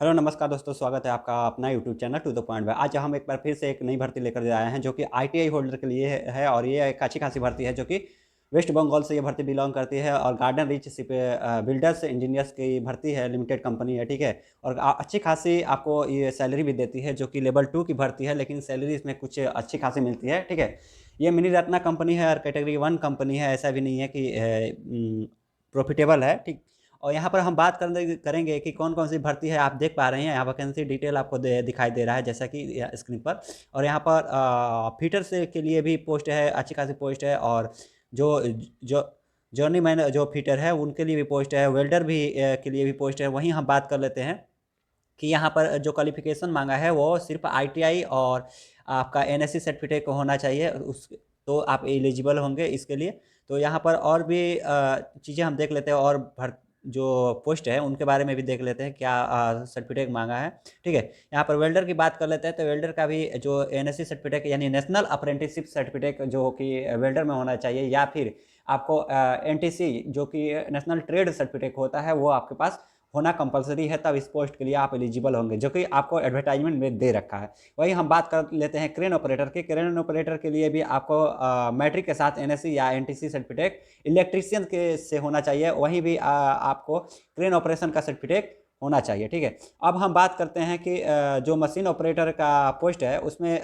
Hello नमस्कार दोस्तों, स्वागत है आपका अपना YouTube channel to the point में। आज हम एक बार फिर से एक नई भर्ती लेकर आए हैं जो कि आईटीआई होल्डर के लिए है और ये एक अच्छी खासी भर्ती है जो कि वेस्ट बंगाल से ये भर्ती बिलोंग करती है और गार्डन रिच बिल्डर्स इंजीनियर्स की भर्ती है, लिमिटेड कंपनी है, ठीक है। और अच्छी खासी आपको ये सैलरी भी देती है जो कि लेवल 2 की भर्ती है, लेकिन सैलरी इसमें कुछ अच्छी खासी मिलती है, ठीक है। ये मिनी रत्ना कंपनी है और कैटेगरी 1 कंपनी है, ऐसा भी नहीं है कि प्रॉफिटेबल है, ठीक। और यहाँ पर हम बात करेंगे कि कौन कौन सी भर्ती है। आप देख पा रहे हैं यहाँ वैकेंसी डिटेल आपको दिखाई दे रहा है जैसा कि स्क्रीन पर। और यहाँ पर फीटर से के लिए भी पोस्ट है, अच्छी खासी पोस्ट है। और जो जो जर्नी मैन जो फीटर है उनके लिए भी पोस्ट है, वेल्डर भी के लिए भी पोस्ट है। वहीं हम बात कर लेते हैं कि यहाँ पर जो क्वालिफिकेशन मांगा है वो सिर्फ आईटीआई और आपका एनएससी सर्टिफिकेट होना चाहिए, उस तो आप एलिजिबल होंगे इसके लिए। तो यहाँ पर और भी चीज़ें हम देख लेते हैं और भर जो पोस्ट है उनके बारे में भी देख लेते हैं क्या सर्टिफिकेट मांगा है, ठीक है। यहाँ पर वेल्डर की बात कर लेते हैं तो वेल्डर का भी जो एनएससी सर्टिफिकेट यानी नेशनल अप्रेंटिसशिप सर्टिफिकेट जो कि वेल्डर में होना चाहिए, या फिर आपको एनटीसी जो कि नेशनल ट्रेड सर्टिफिकेट होता है वो आपके पास होना कंपलसरी है, तब इस पोस्ट के लिए आप एलिजिबल होंगे, जो कि आपको एडवर्टाइजमेंट में दे रखा है। वही हम बात कर लेते हैं क्रेन ऑपरेटर के। क्रेन ऑपरेटर के लिए भी आपको मैट्रिक के साथ एनएससी या एनटीसी सर्टिफिकेट इलेक्ट्रीशियन के से होना चाहिए। वहीं भी आपको क्रेन ऑपरेशन का सर्टिफिकेट होना चाहिए, ठीक है। अब हम बात करते हैं कि जो मशीन ऑपरेटर का पोस्ट है उसमें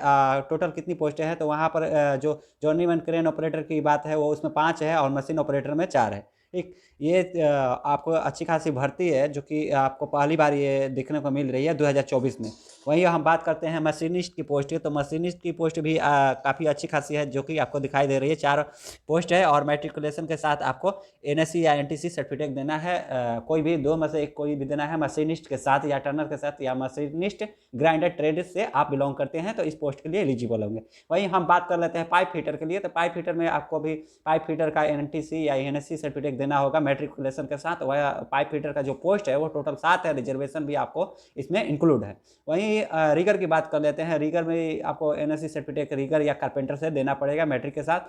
टोटल कितनी पोस्ट है। तो वहाँ पर जो जर्नीमैन क्रेन ऑपरेटर की बात है वो उसमें 5 है और मशीन ऑपरेटर में 4 है, ठीक। ये आपको अच्छी खासी भर्ती है जो कि आपको पहली बार ये देखने को मिल रही है 2024 में। वहीं हम बात करते हैं मशीनिस्ट की पोस्ट की, तो मशीनिस्ट की पोस्ट भी काफ़ी अच्छी खासी है जो कि आपको दिखाई दे रही है। 4 पोस्ट है और मैट्रिकुलेशन के साथ आपको एनएससी या एनटीसी सर्टिफिकेट देना है। कोई भी दो में से एक कोई भी देना है, मशीनिस्ट के साथ या टर्नर के साथ या मशीनिस्ट ग्राइंडर ट्रेड से आप बिलोंग करते हैं तो इस पोस्ट के लिए एलिजिबल होंगे। वहीं हम बात कर लेते हैं पाइप फिटर के लिए। तो पाइप फिटर में आपको भी पाइप फिटर का एनटीसी या एनएससी सर्टिफिकेट देना होगा मैट्रिकुलेशन के साथ। वह पाइप फिटर का जो पोस्ट है वो टोटल 7 है, रिजर्वेशन भी आपको इसमें इंक्लूड है। वहीं रीगर की बात कर लेते हैं। रीगर में आपको एनएससी सर्टिफिकेट रीगर या कारपेंटर से देना पड़ेगा मैट्रिक के साथ।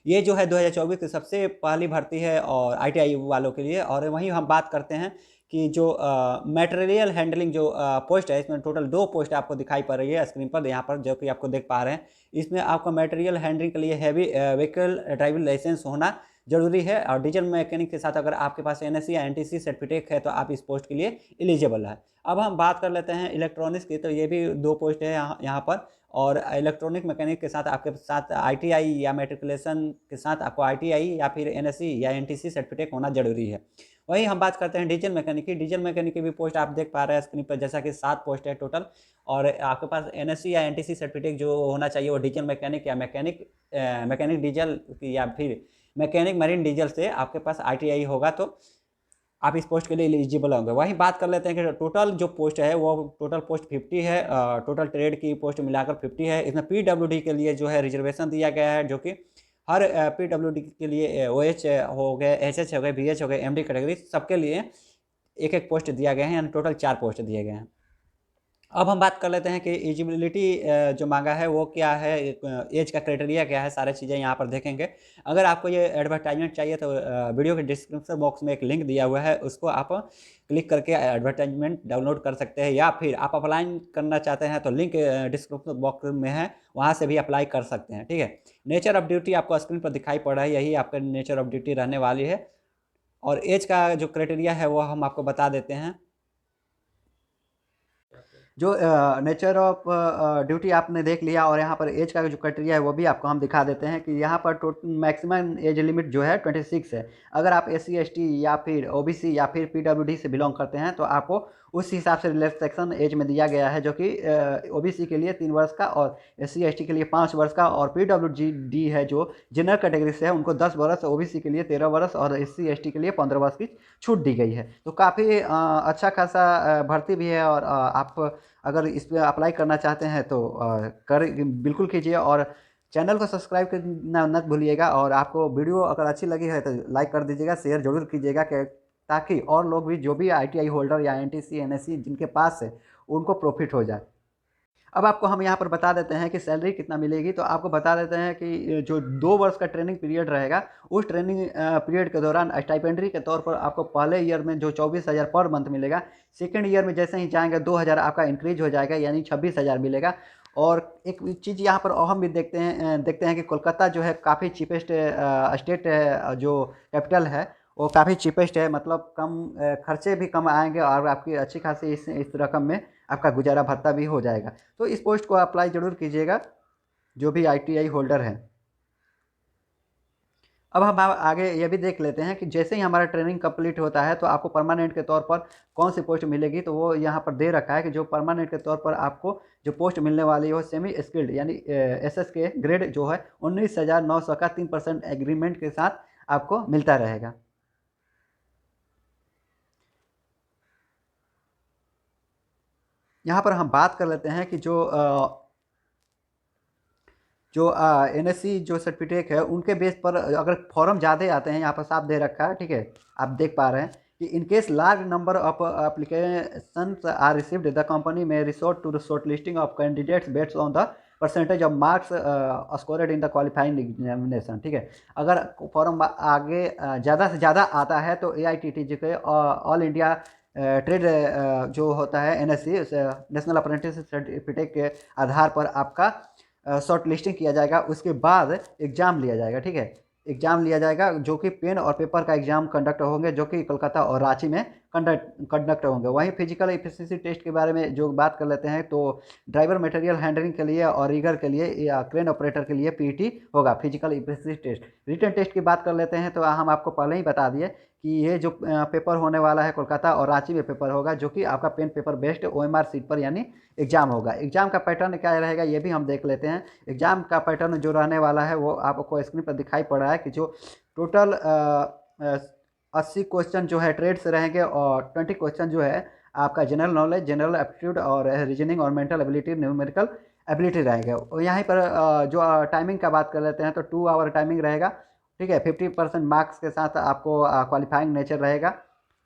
ये जो है 2024 की सबसे पहली भर्ती है और आईटीआई वालों के लिए। और वहीं हम बात करते हैं कि जो मटेरियल हैंडलिंग जो पोस्ट है, इसमें टोटल 2 पोस्ट आपको दिखाई पड़ रही है स्क्रीन पर, यहाँ पर जो कि आपको देख पा रहे हैं। इसमें आपको मटेरियल हैंडलिंग के लिए हैवी व्हीकल ड्राइविंग लाइसेंस होना जरूरी है। और डीजल मैकेनिक के साथ अगर आपके पास एनएससी या एनटीसी सर्टिफिकेट है तो आप इस पोस्ट के लिए एलिजिबल है। अब हम बात कर लेते हैं इलेक्ट्रॉनिक्स की। तो ये भी 2 पोस्ट है यहाँ पर। और इलेक्ट्रॉनिक मैकेनिक के साथ आपके साथ आईटीआई या मैट्रिकुलेशन के साथ आपको आईटीआई या फिर एनएससी या एनटीसी सर्टिफिकेट होना जरूरी है। वहीं हम बात करते हैं डीजल मैकेनिक की। डीजल मैकेनिक की भी पोस्ट आप देख पा रहे हैं स्क्रीन पर, जैसा कि 7 पोस्ट है टोटल। और आपके पास एनएससी या एनटीसी सर्टिफिकेट जो होना चाहिए वो डीजल मैकेनिक या मैकेनिक डीजल या फिर मैकेनिक मरीन डीजल से आपके पास आईटीआई होगा तो आप इस पोस्ट के लिए एलिजिबल होंगे। वहीं बात कर लेते हैं कि टोटल जो पोस्ट है वो टोटल पोस्ट 50 है। टोटल ट्रेड की पोस्ट मिलाकर 50 है। इसमें पीडब्ल्यूडी के लिए जो है रिजर्वेशन दिया गया है, जो कि हर पीडब्ल्यूडी के लिए ओएच हो गए, एचएच हो गए, बीएच हो गए, एमडी कैटेगरी सबके लिए एक एक पोस्ट दिया गया है, यानी टोटल 4 पोस्ट दिए गए हैं। अब हम बात कर लेते हैं कि एलिजिबिलिटी जो मांगा है वो क्या है, एज का क्राइटेरिया क्या है, सारी चीज़ें यहाँ पर देखेंगे। अगर आपको ये एडवर्टाइजमेंट चाहिए तो वीडियो के डिस्क्रिप्शन बॉक्स में एक लिंक दिया हुआ है, उसको आप क्लिक करके एडवर्टाइजमेंट डाउनलोड कर सकते हैं। या फिर आप अप्लाई करना चाहते हैं तो लिंक डिस्क्रिप्शन बॉक्स में है, वहाँ से भी अप्लाई कर सकते हैं, ठीक है। नेचर ऑफ ड्यूटी आपको स्क्रीन पर दिखाई पड़ रहा है, यही आपका नेचर ऑफ ड्यूटी रहने वाली है। और एज का जो क्राइटेरिया है वो हम आपको बता देते हैं। जो नेचर ऑफ ड्यूटी आपने देख लिया, और यहाँ पर एज का जो क्राइटेरिया है वो भी आपको हम दिखा देते हैं कि यहाँ पर मैक्सिमम एज लिमिट जो है 26 है। अगर आप एस सी एस टी या फिर ओबीसी या फिर पीडब्ल्यूडी से बिलोंग करते हैं तो आपको उस हिसाब से रिलैक्सेशन एज में दिया गया है, जो कि ओबीसी के लिए 3 वर्ष का और एस सी एस टी के लिए 5 वर्ष का, और पीडब्ल्यूडी है जो जनरल कैटेगरी से है उनको 10 वर्ष, ओबीसी के लिए 13 वर्ष और एस सी एस टी के लिए 15 वर्ष की छूट दी गई है। तो काफ़ी अच्छा खासा भर्ती भी है। और आप अगर इस पर अप्लाई करना चाहते हैं तो बिल्कुल कीजिए। और चैनल को सब्सक्राइब करना मत भूलिएगा। और आपको वीडियो अगर अच्छी लगी है तो लाइक कर दीजिएगा, शेयर जरूर कीजिएगा ताकि और लोग भी जो भी आईटीआई होल्डर या एनटीसी एनएससी जिनके पास है उनको प्रॉफिट हो जाए। अब आपको हम यहाँ पर बता देते हैं कि सैलरी कितना मिलेगी। तो आपको बता देते हैं कि जो 2 वर्ष का ट्रेनिंग पीरियड रहेगा, उस ट्रेनिंग पीरियड के दौरान स्टाइपेंडरी के तौर पर आपको पहले ईयर में जो 24,000 पर मंथ मिलेगा, सेकंड ईयर में जैसे ही जाएंगे 2,000 आपका इंक्रीज हो जाएगा, यानी 26,000 मिलेगा। और एक चीज़ यहाँ पर अहम भी देखते हैं कि कोलकाता जो है काफ़ी चीपेस्ट स्टेट है, जो कैपिटल है वो काफ़ी चीपेस्ट है, मतलब कम खर्चे भी कम आएंगे और आपकी अच्छी खासी इस रकम में आपका गुजारा भत्ता भी हो जाएगा। तो इस पोस्ट को अप्लाई ज़रूर कीजिएगा जो भी ITI होल्डर हैं। अब हम आगे ये भी देख लेते हैं कि जैसे ही हमारा ट्रेनिंग कंप्लीट होता है तो आपको परमानेंट के तौर पर कौन सी पोस्ट मिलेगी। तो वो यहाँ पर दे रखा है कि जो परमानेंट के तौर पर आपको जो पोस्ट मिलने वाली है वो सेमी स्किल्ड यानी SS के ग्रेड जो है 19,900 का 3% एग्रीमेंट के साथ आपको मिलता रहेगा। यहाँ पर हम बात कर लेते हैं कि जो NSC जो सर्टिफिकेट है उनके बेस पर अगर फॉर्म ज़्यादा आते हैं, यहाँ पर साफ दे रखा है, ठीक है, आप देख पा रहे हैं कि in case large number of applications are received the company में resort to the short listing of candidates based on the percentage of marks scored in the qualifying examination. ठीक है, अगर फॉर्म आगे ज़्यादा से ज़्यादा आता है तो AITT के ऑल इंडिया ट्रेड जो होता है NSC नेशनल अप्रेंटिस सर्टिफिकेट के आधार पर आपका शॉर्ट लिस्टिंग किया जाएगा। उसके बाद एग्ज़ाम लिया जाएगा। ठीक है, एग्ज़ाम लिया जाएगा जो कि पेन और पेपर का एग्ज़ाम कंडक्ट होंगे, जो कि कोलकाता और रांची में कंडक्ट होंगे। वहीं फिजिकल एफिशिएंसी टेस्ट के बारे में जो बात कर लेते हैं तो ड्राइवर मटेरियल हैंडलिंग के लिए और रीगर के लिए या क्रेन ऑपरेटर के लिए PET होगा, physical efficiency test. Written test की बात कर लेते हैं तो हम आपको पहले ही बता दिए कि ये जो पेपर होने वाला है कोलकाता और रांची में पेपर होगा, जो कि आपका pen paper based OMR sheet पर यानी एग्ज़ाम होगा। एग्ज़ाम का पैटर्न क्या रहेगा ये भी हम देख लेते हैं। एग्ज़ाम का पैटर्न जो रहने वाला है वो आपको स्क्रीन पर दिखाई पड़ रहा है कि जो टोटल 80 क्वेश्चन जो है ट्रेड से रहेंगे और 20 क्वेश्चन जो है आपका जनरल नॉलेज, जनरल एप्टीट्यूड और रीजनिंग और मेंटल एबिलिटी, न्यूमेरिकल एबिलिटी रहेगा। और यहाँ पर जो टाइमिंग का बात कर लेते हैं तो 2 आवर टाइमिंग रहेगा। ठीक है, 50% मार्क्स के साथ आपको क्वालिफाइंग नेचर रहेगा।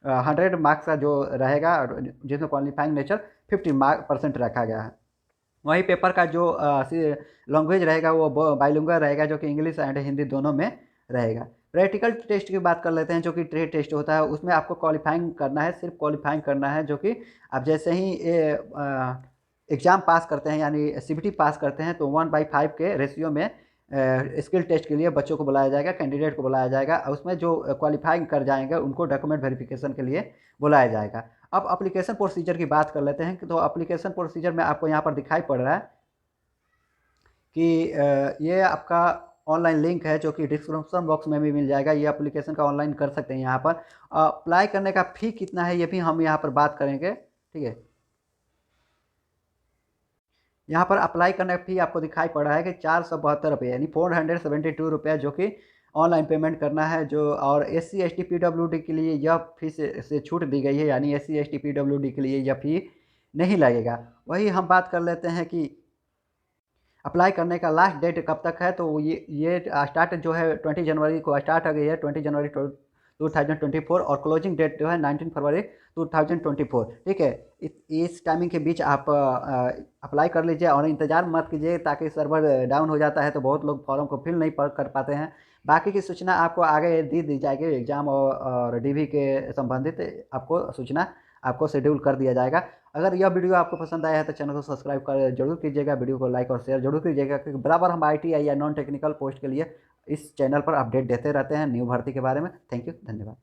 100 मार्क्स का जो रहेगा जिसमें क्वालिफाइंग नेचर 50% रखा गया है। वहीं पेपर का जो लैंग्वेज रहेगा वो बाइलिंगुअल रहेगा, जो कि इंग्लिश एंड हिंदी दोनों में रहेगा। प्रैक्टिकल टेस्ट की बात कर लेते हैं जो कि ट्रेड टेस्ट होता है, उसमें आपको क्वालिफाइंग करना है, सिर्फ क्वालिफाइंग करना है, जो कि आप जैसे ही एग्ज़ाम पास करते हैं यानी CBT पास करते हैं तो 1/5 के रेशियो में स्किल टेस्ट के लिए बच्चों को बुलाया जाएगा, कैंडिडेट को बुलाया जाएगा। उसमें जो क्वालिफाइंग कर जाएंगे उनको डॉक्यूमेंट वेरिफिकेशन के लिए बुलाया जाएगा। अब एप्लीकेशन प्रोसीजर की बात कर लेते हैं तो एप्लीकेशन प्रोसीजर में आपको यहाँ पर दिखाई पड़ रहा है कि ये आपका ऑनलाइन लिंक है जो कि डिस्क्रिप्शन बॉक्स में भी मिल जाएगा। ये एप्लीकेशन का ऑनलाइन कर सकते हैं। यहाँ पर अप्लाई करने का फ़ी कितना है ये भी हम यहाँ पर बात करेंगे। ठीक है, यहाँ पर अप्लाई करने का फ़ी आपको दिखाई पड़ रहा है कि 472 रुपये यानी 472 रुपये, जो कि ऑनलाइन पेमेंट करना है। जो और SC ST PWD के लिए यह फी से छूट दी गई है, यानी SC ST PWD के लिए यह फी नहीं लगेगा। वही हम बात कर लेते हैं कि अप्लाई करने का लास्ट डेट कब तक है। तो ये स्टार्ट जो है 20 जनवरी को स्टार्ट हो गई है, 20 जनवरी 2024, और क्लोजिंग डेट जो है 19 फरवरी 2024। ठीक है, इस टाइमिंग के बीच आप अप्लाई कर लीजिए और इंतज़ार मत कीजिए, ताकि सर्वर डाउन हो जाता है तो बहुत लोग फॉर्म को फिल नहीं कर पाते हैं। बाकी की सूचना आपको आगे दी जाएगी, एग्ज़ाम और DV के संबंधित आपको सूचना आपको शेड्यूल कर दिया जाएगा। अगर यह वीडियो आपको पसंद आया है तो चैनल को सब्सक्राइब कर जरूर कीजिएगा, वीडियो को लाइक और शेयर जरूर कीजिएगा, क्योंकि बराबर हम ITI या नॉन टेक्निकल पोस्ट के लिए इस चैनल पर अपडेट देते रहते हैं न्यू भर्ती के बारे में। थैंक यू, धन्यवाद।